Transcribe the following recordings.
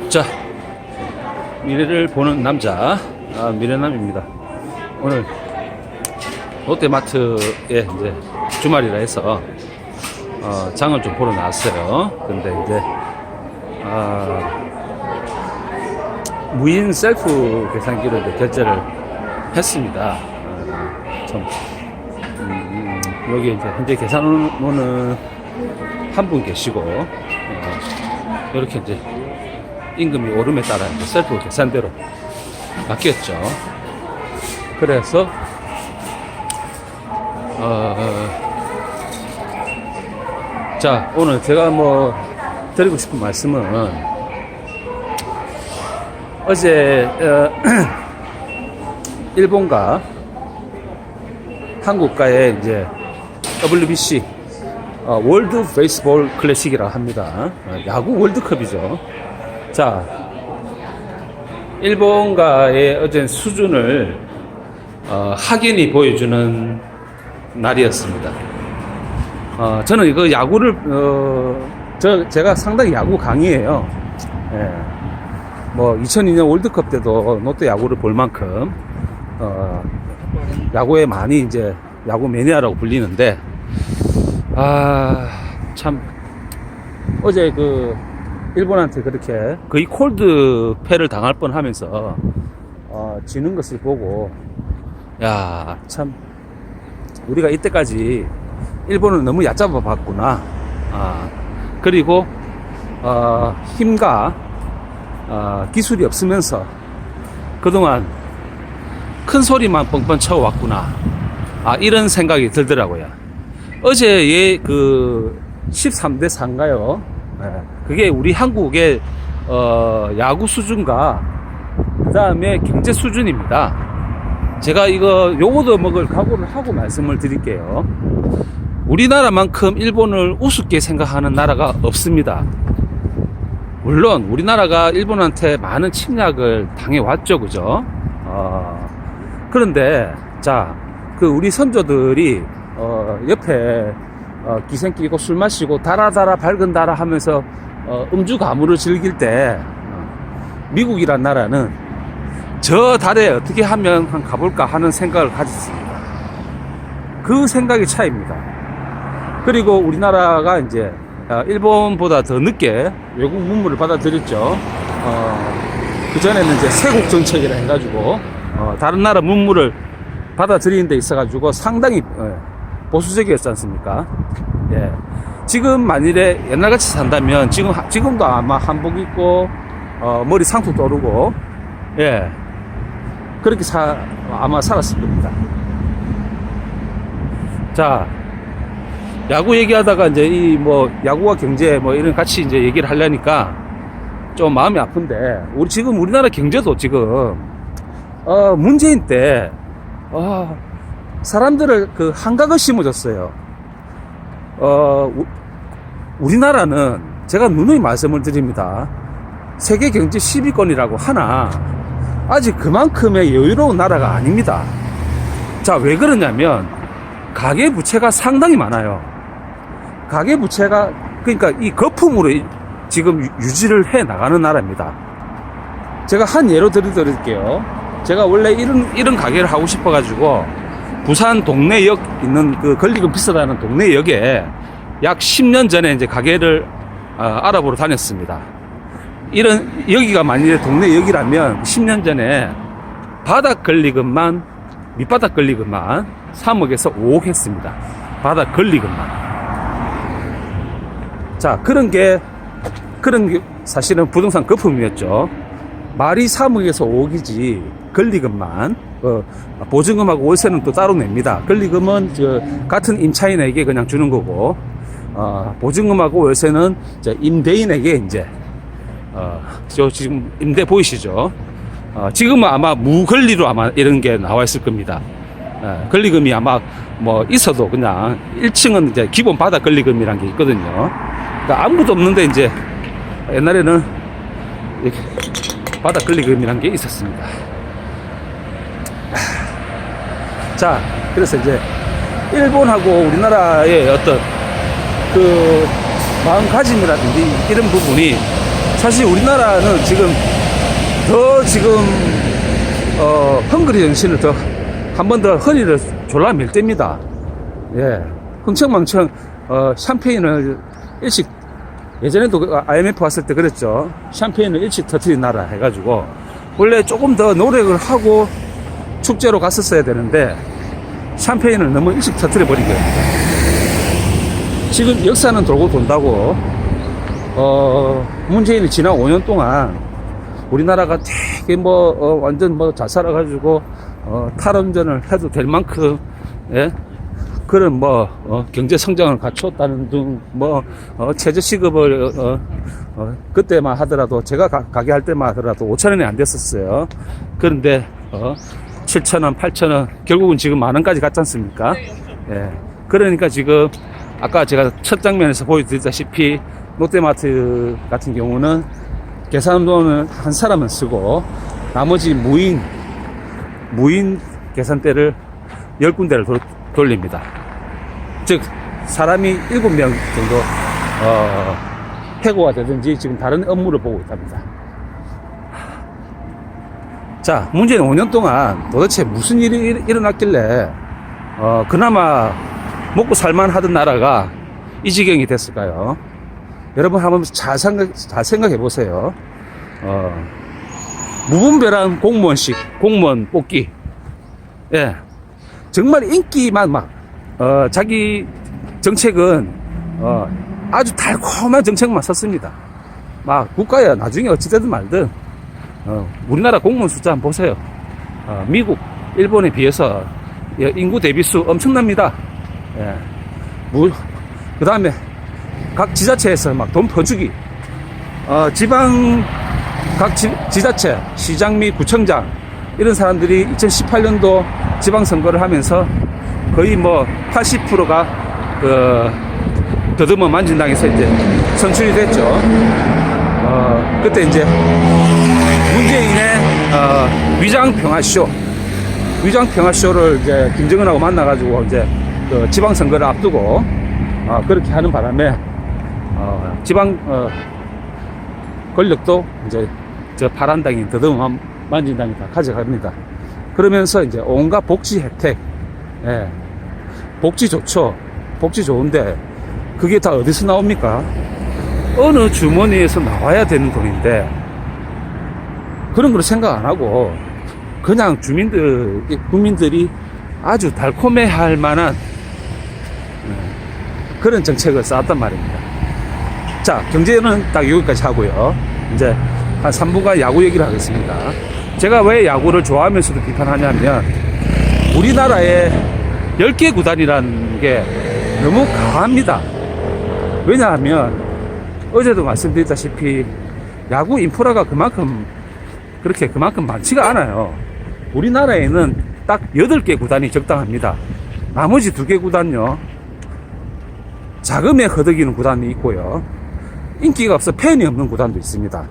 자, 미래를 보는 남자, 미래남입니다. 오늘 롯데마트에 이제 주말이라 해서 장을 좀 보러 나왔어요. 근데 이제 무인 셀프 계산기로 이제 결제를 했습니다. 참 여기 이제 현재 계산원은 한 분 계시고 이렇게 이제 임금이 오름에 따라 이제 셀프 계산대로 바뀌었죠. 그래서 자, 오늘 제가 뭐 드리고 싶은 말씀은 어제 일본과 한국과의 이제 WBC 월드 베이스볼 클래식이라고 합니다. 야구 월드컵이죠. 자, 일본과의 어제 수준을 확연히 보여주는 날이었습니다. 저는 이거 야구를 제가 상당히 야구 강의예요. 예. 뭐 2002년 월드컵 때도 롯데 야구를 볼 만큼 야구에 많이 이제 야구 매니아라고 불리는데 참 어제 그 일본한테 그렇게 거의 콜드 패를 당할 뻔하면서 지는 것을 보고 야, 참 우리가 이때까지 일본을 너무 얕잡아 봤구나. 그리고 힘과 기술이 없으면서 그동안 큰 소리만 뻥뻥 쳐왔구나. 이런 생각이 들더라고요. 어제의 그 13대 4인가요? 그게 우리 한국의 야구 수준과 그 다음에 경제 수준입니다. 제가 이거 요거도 먹을 각오를 하고 말씀을 드릴게요. 우리나라만큼 일본을 우습게 생각하는 나라가 없습니다. 물론 우리나라가 일본한테 많은 침략을 당해왔죠, 그죠? 그런데 자, 그 우리 선조들이 옆에 기생 끼고 술 마시고 달아달아 밝은 달아 하면서 음주 가무를 즐길 때 미국이란 나라는 저 달에 어떻게 하면 한 가볼까 하는 생각을 가졌습니다. 그 생각의 차이입니다. 그리고 우리나라가 이제 일본보다 더 늦게 외국 문물을 받아들였죠. 그전에는 이제 세국 정책이라 해가지고 다른 나라 문물을 받아들이는 데 있어가지고 상당히 보수적이었지 않습니까? 예. 지금 만일에 옛날같이 산다면 지금도 아마 한복 입고 머리 상투 떠르고 예, 그렇게 아마 살았을 겁니다. 자, 야구 얘기하다가 이제 이 뭐 야구와 경제 뭐 이런 같이 이제 얘기를 하려니까 좀 마음이 아픈데 지금 우리나라 경제도 지금 문재인 때 사람들을 그 한각을 심어줬어요. 우리나라는 제가 누누이 말씀을 드립니다. 세계 경제 10위권이라고 하나 아직 그만큼의 여유로운 나라가 아닙니다. 자, 왜 그러냐면 가계부채가 상당히 많아요. 가계부채가 그러니까 이 거품으로 지금 유지를 해 나가는 나라입니다. 제가 한 예로 드릴게요. 제가 원래 이런 가게를 하고 싶어 가지고 부산 동네역 있는 그 권리금 비싸다는 동네역에 약 10년 전에 이제 가게를 알아보러 다녔습니다. 여기가 만일에 동네역이라면 10년 전에 바닥 권리금만 밑바닥 권리금만 3억에서 5억 했습니다. 바닥 권리금만. 자, 그런 게 사실은 부동산 거품이었죠. 말이 3억에서 5억이지 권리금만 보증금하고 월세는 또 따로 냅니다. 권리금은 같은 임차인에게 그냥 주는 거고 보증금하고 월세는 임대인에게 이제 저 지금 임대 보이시죠? 지금은 아마 무권리로 아마 이런 게 나와 있을 겁니다. 권리금이 아마 뭐 있어도 그냥 1층은 이제 기본 바닥 권리금이란 게 있거든요. 그러니까 아무것도 없는데 이제 옛날에는 이렇게 바닥 권리금이란 게 있었습니다. 자, 그래서 이제 일본하고 우리나라의 어떤 그 마음가짐이라든지 이런 부분이 사실 우리나라는 지금 더 헝그리 정신을 더 한 번 더 허리를 졸라 밀 때입니다. 예. 흥청망청, 샴페인을 일찍, 예전에도 IMF 왔을 때 그랬죠. 샴페인을 일찍 터트린 나라 해가지고, 원래 조금 더 노력을 하고 축제로 갔었어야 되는데, 샴페인을 너무 일찍 터트려버린 거예요. 지금 역사는 돌고 돈다고, 문재인이 지난 5년 동안 우리나라가 되게 완전 잘 살아가지고, 탈원전을 해도 될 만큼, 예? 그런 경제 성장을 갖췄다는 등, 최저시급을, 그때만 하더라도, 제가 가게 할 때만 하더라도 5,000원이 안 됐었어요. 그런데, 7,000원, 8,000원, 결국은 지금 10,000원까지 갔지 않습니까? 예. 그러니까 지금, 아까 제가 첫 장면에서 보여드렸다시피, 롯데마트 같은 경우는 계산돈을 한 사람은 쓰고, 나머지 무인 계산대를 10군데를 돌립니다. 즉, 사람이 7명 정도, 해고가 되든지 지금 다른 업무를 보고 있답니다. 자, 문제는 5년 동안 도대체 무슨 일이 일어났길래, 그나마 먹고 살만 하던 나라가 이 지경이 됐을까요? 여러분 한번 잘 생각해 보세요. 무분별한 공무원 뽑기. 예. 정말 인기만 자기 정책은, 아주 달콤한 정책만 썼습니다. 국가야 나중에 어찌되든 말든, 우리나라 공무원 숫자 한번 보세요. 미국, 일본에 비해서 인구 대비수 엄청납니다. 예. 그 다음에 각 지자체에서 돈 퍼주기. 각 지자체, 시장 및 구청장, 이런 사람들이 2018년도 지방선거를 하면서 거의 80%가 더듬어 만진당에서 이제 선출이 됐죠. 그때 이제 문재인의 위장평화쇼를 이제 김정은하고 만나가지고 이제 지방선거를 앞두고 그렇게 하는 바람에 지방 권력도 이제 저 파란당이 더듬어 만진당이 다 가져갑니다. 그러면서 이제 온갖 복지 혜택, 예. 복지 좋죠. 복지 좋은데 그게 다 어디서 나옵니까? 어느 주머니에서 나와야 되는 돈인데 그런 걸 생각 안 하고 그냥 국민들이 아주 달콤해할 만한 그런 정책을 쌓았단 말입니다. 자, 경제는 딱 여기까지 하고요. 이제 한 3분간 야구 얘기를 하겠습니다. 제가 왜 야구를 좋아하면서도 비판하냐면 우리나라의 10개 구단이라는 게 너무 강합니다. 왜냐하면 어제도 말씀드렸다시피 야구 인프라가 그만큼 많지가 않아요. 우리나라에는 딱 8개 구단이 적당합니다. 나머지 2개 구단요, 자금에 허덕이는 구단이 있고요, 인기가 없어 팬이 없는 구단도 있습니다.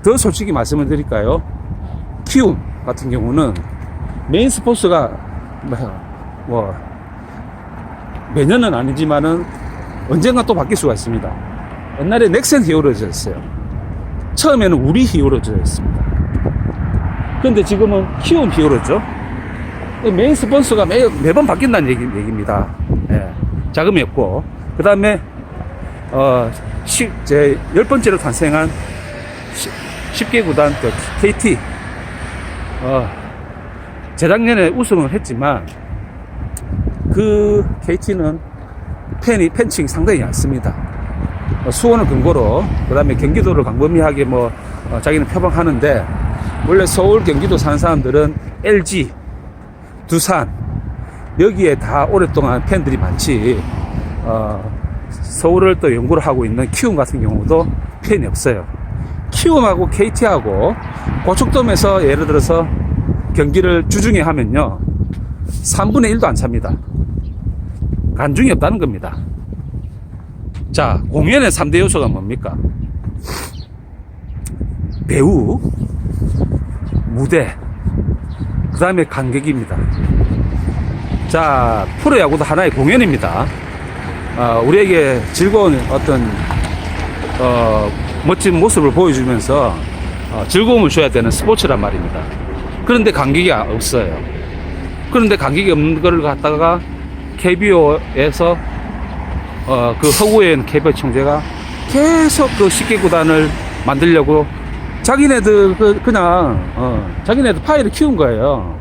더 솔직히 말씀을 드릴까요? 키움 같은 경우는 메인 스포츠가 매년은 아니지만은 언젠가 또 바뀔 수가 있습니다. 옛날에 넥센 히어로즈였어요. 처음에는 우리 히어로즈였습니다. 그런데 지금은 키움 히어로즈죠. 메인 스폰서가 매번 바뀐다는 얘기입니다. 예, 자금이 없고. 그 다음에, 제 10번째로 탄생한 10개 구단, KT. 재작년에 우승을 했지만, 그 KT는 팬층이 상당히 얇습니다. 수원을 근거로, 그 다음에 경기도를 광범위하게 자기는 표방하는데, 원래 서울, 경기도 사는 사람들은 LG, 두산, 여기에 다 오랫동안 팬들이 많지, 서울을 또 연구를 하고 있는 키움 같은 경우도 팬이 없어요. 키움하고 KT하고 고척돔에서 예를 들어서 경기를 주중에 하면요, 3분의 1도 안 찹니다. 관중이 없다는 겁니다. 자, 공연의 3대 요소가 뭡니까? 배우, 무대, 그 다음에 관객입니다. 자, 프로야구도 하나의 공연입니다. 우리에게 즐거운 어떤 멋진 모습을 보여주면서 즐거움을 줘야 되는 스포츠란 말입니다. 그런데 간격이 없어요. 그런데 간격이 없는 걸 갖다가 KBO에서 그 허구현 KBO 총재가 계속 그 10개 구단을 만들려고 자기네들 그냥 자기네들 파이를 키운 거예요.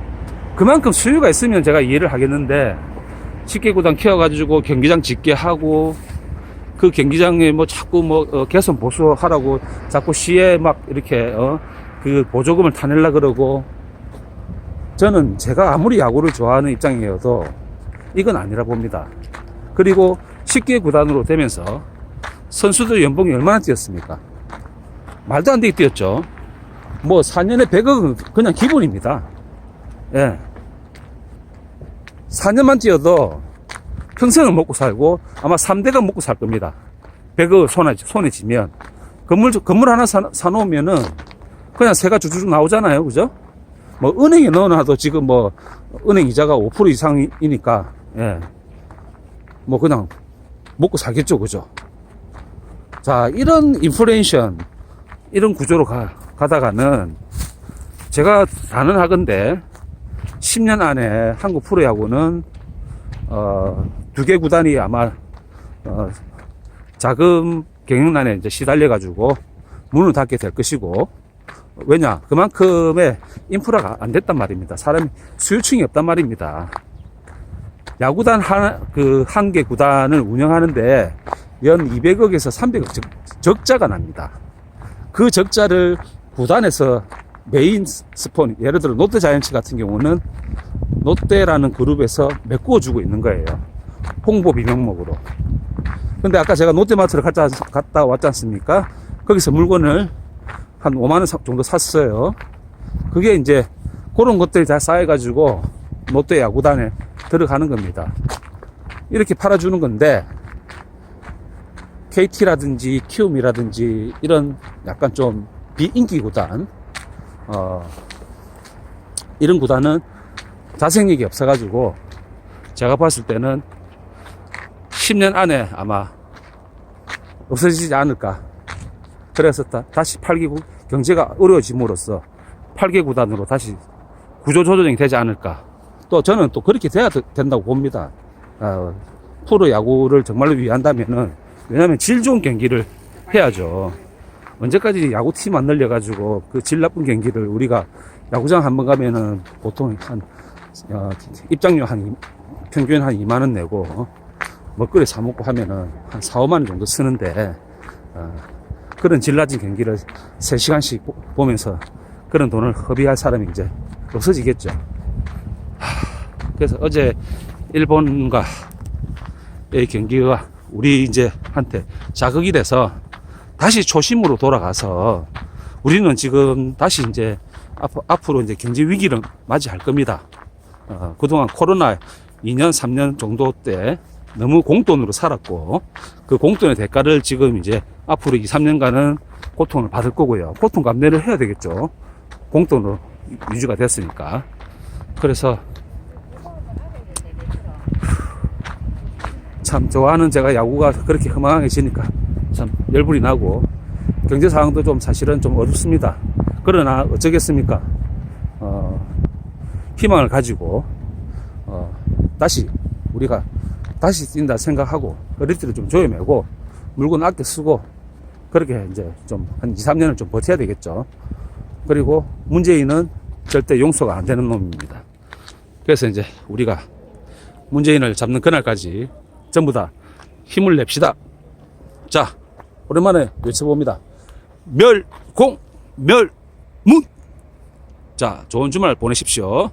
그만큼 수요가 있으면 제가 이해를 하겠는데 10개 구단 키워가지고 경기장 짓게 하고 그 경기장에 뭐 자꾸 뭐 개선 보수하라고 자꾸 시에 막 이렇게 그 보조금을 타내려 그러고, 저는 제가 아무리 야구를 좋아하는 입장이어도 이건 아니라 봅니다. 그리고 10개 구단으로 되면서 선수들 연봉이 얼마나 뛰었습니까? 말도 안 되게 뛰었죠. 뭐 4년에 100억은 그냥 기본입니다. 예. 4년만 뛰어도 평생을 먹고 살고 아마 3대가 먹고 살 겁니다. 100억 손에 쥐면. 건물 하나 사놓으면은 그냥 새가 주주주 나오잖아요. 그죠? 뭐 은행에 넣어놔도 지금 뭐 은행 이자가 5% 이상이니까, 예. 뭐 그냥 먹고 살겠죠. 그죠? 자, 이런 인플레이션, 이런 구조로 가다가는 제가 단언하건대 10년 안에 한국 프로야구는 2개 구단이 아마 자금 경영난에 이제 시달려가지고 문을 닫게 될 것이고, 왜냐? 그만큼의 인프라가 안 됐단 말입니다. 사람이 수요층이 없단 말입니다. 야구단 한 개 구단을 운영하는데 연 200억에서 300억 적자가 납니다. 그 적자를 구단에서 메인 스폰, 예를 들어 롯데자이언츠 같은 경우는 롯데라는 그룹에서 메꾸어주고 있는 거예요. 홍보비 명목으로. 근데 아까 제가 롯데마트를 갔다 왔지 않습니까? 거기서 물건을 한 5만원 정도 샀어요. 그게 이제 그런 것들이 다 쌓여가지고 롯데 야구단에 들어가는 겁니다. 이렇게 팔아주는 건데, KT라든지 키움이라든지 이런 약간 좀 비인기 구단, 이런 구단은 자생력이 없어가지고 제가 봤을 때는 10년 안에 아마 없어지지 않을까. 그래서 다시 8개 경제가 어려워짐으로써 8개 구단으로 다시 구조조정이 되지 않을까. 또 저는 또 그렇게 돼야 된다고 봅니다. 프로야구를 정말로 위한다면은, 왜냐면 질 좋은 경기를 해야죠. 언제까지 야구팀 안 늘려가지고 그 질 나쁜 경기를, 우리가 야구장 한번 가면은 보통 입장료 평균 한 2만원 내고 먹거리 사먹고 하면은 한 4, 5만원 정도 쓰는데, 그런 질 낮은 경기를 3시간씩 보면서 그런 돈을 허비할 사람이 이제 없어지겠죠. 그래서 어제 일본과의 경기가 우리 이제 한테 자극이 돼서 다시 초심으로 돌아가서 우리는 지금 다시 이제 앞으로 이제 경제 위기를 맞이할 겁니다. 그동안 코로나 2년, 3년 정도 때 너무 공돈으로 살았고, 그 공돈의 대가를 지금 이제 앞으로 2, 3년간은 고통을 받을 거고요. 고통 감내를 해야 되겠죠. 공돈으로 유지가 됐으니까. 그래서 참 좋아하는 제가 야구가 그렇게 허망해지니까 참 열불이 나고, 경제 상황도 좀 사실은 좀 어렵습니다. 그러나 어쩌겠습니까? 희망을 가지고 다시 우리가 다시 뛴다 생각하고 허리띠를 좀 조여매고 물건 아껴 쓰고, 그렇게 이제 좀 한 2, 3년을 좀 버텨야 되겠죠. 그리고 문재인은 절대 용서가 안 되는 놈입니다. 그래서 이제 우리가 문재인을 잡는 그날까지 전부 다 힘을 냅시다. 자, 오랜만에 외쳐봅니다. 멸공, 멸문! 자, 좋은 주말 보내십시오.